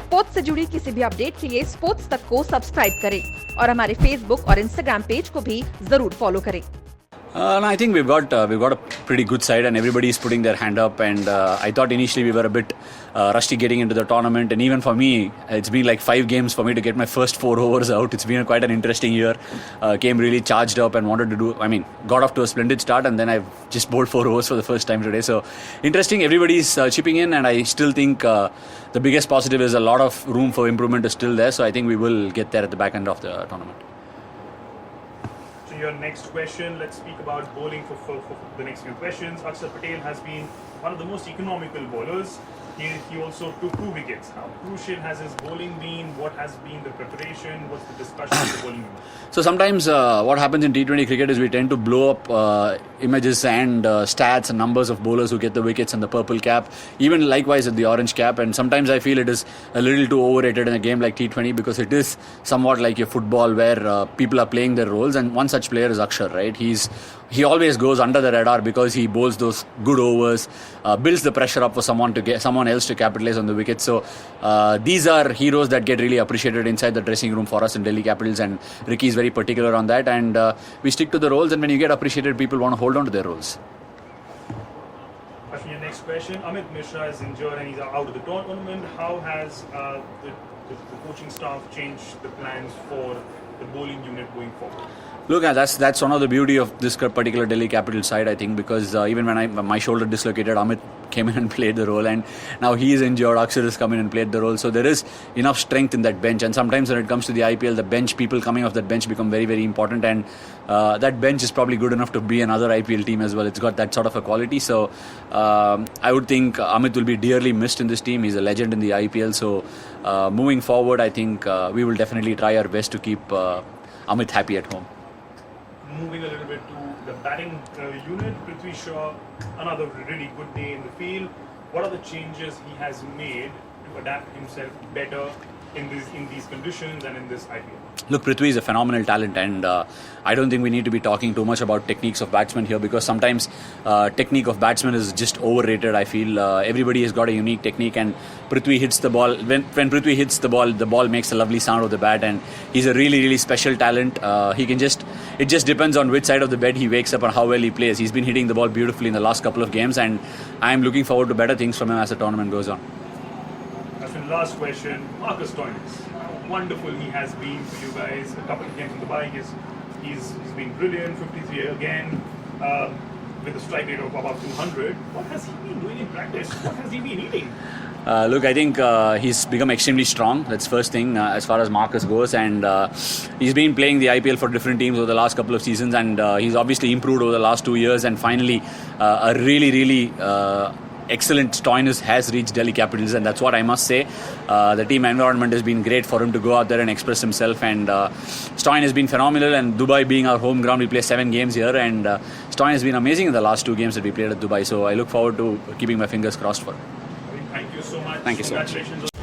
Sports से जुड़ी किसी भी अपडेट के लिए स्पोर्ट्स तक को सब्सक्राइब करें और हमारे फेसबुक और इंस्टाग्राम पेज को भी जरूर फॉलो करें। No, I think we've got a pretty good side, and everybody is putting their hand up. And I thought initially we were a bit rusty getting into the tournament, and even for me, it's been like 5 games for me to get my first 4 overs out. It's been quite an interesting year. Came really charged up and wanted to got off to a splendid start, and then I've just bowled 4 overs for the first time today. So interesting. Everybody's chipping in, and I still think the biggest positive is a lot of room for improvement is still there. So I think we will get there at the back end of the tournament. Your next question, let's speak about bowling for the next few questions. Akshar Patel has been one of the most economical bowlers. He also took 2 wickets. How crucial has his bowling been? What has been the preparation? What's the discussion with the bowling unit? So sometimes what happens in T20 cricket is we tend to blow up images and stats and numbers of bowlers who get the wickets and the purple cap, even likewise at the orange cap. And sometimes I feel it is a little too overrated in a game like T20 because it is somewhat like your football where people are playing their roles. And one such player is Akshar, right? He always goes under the radar because he bowls those good overs, builds the pressure up for someone else to capitalize on the wicket. So these are heroes that get really appreciated inside the dressing room for us in Delhi Capitals, and Ricky is very particular on that. And we stick to the roles, and when you get appreciated, people want to hold on to their roles. Ashwin, your next question. Amit Mishra is injured and he's out of the tournament. How has the coaching staff changed the plans for the bowling unit going forward? Look, that's one of the beauty of this particular Delhi Capital side, I think, because even when my shoulder dislocated, Amit came in and played the role, and now he is injured, Akshar has come in and played the role. So there is enough strength in that bench, and sometimes when it comes to the IPL, the bench, people coming off that bench become very, very important, and that bench is probably good enough to be another IPL team as well. It's got that sort of a quality. So I would think Amit will be dearly missed in this team. He's a legend in the IPL. So moving forward, I think we will definitely try our best to keep Amit happy at home. Moving a little bit to the batting unit, Prithvi Shaw, another really good day in the field. What are the changes he has made to adapt himself better in these conditions and in this IPL? Look, Prithvi is a phenomenal talent, and I don't think we need to be talking too much about techniques of batsmen here, because sometimes technique of batsmen is just overrated. I feel everybody has got a unique technique, and Prithvi hits the ball. When Prithvi hits the ball makes a lovely sound of the bat, and he's a really, really special talent. It just depends on which side of the bed he wakes up and how well he plays. He's been hitting the ball beautifully in the last couple of games, and I'm looking forward to better things from him as the tournament goes on. Last question, Marcus Stoinis. Wonderful he has been for you guys. A couple of games in Dubai, he's been brilliant. 53 again, with a strike rate of about 200. What has he been doing in practice? What has he been eating? Look, I think he's become extremely strong. That's first thing as far as Marcus goes, and he's been playing the IPL for different teams over the last couple of seasons, and he's obviously improved over the last 2 years, and finally a really, really excellent Stoinis has reached Delhi Capitals, and that's what I must say. The team environment has been great for him to go out there and express himself, and Stoinis has been phenomenal, and Dubai being our home ground, we play 7 games here, and Stoinis has been amazing in the last 2 games that we played at Dubai, so I look forward to keeping my fingers crossed for him. Thank you so much. Thank you so much. Congratulations.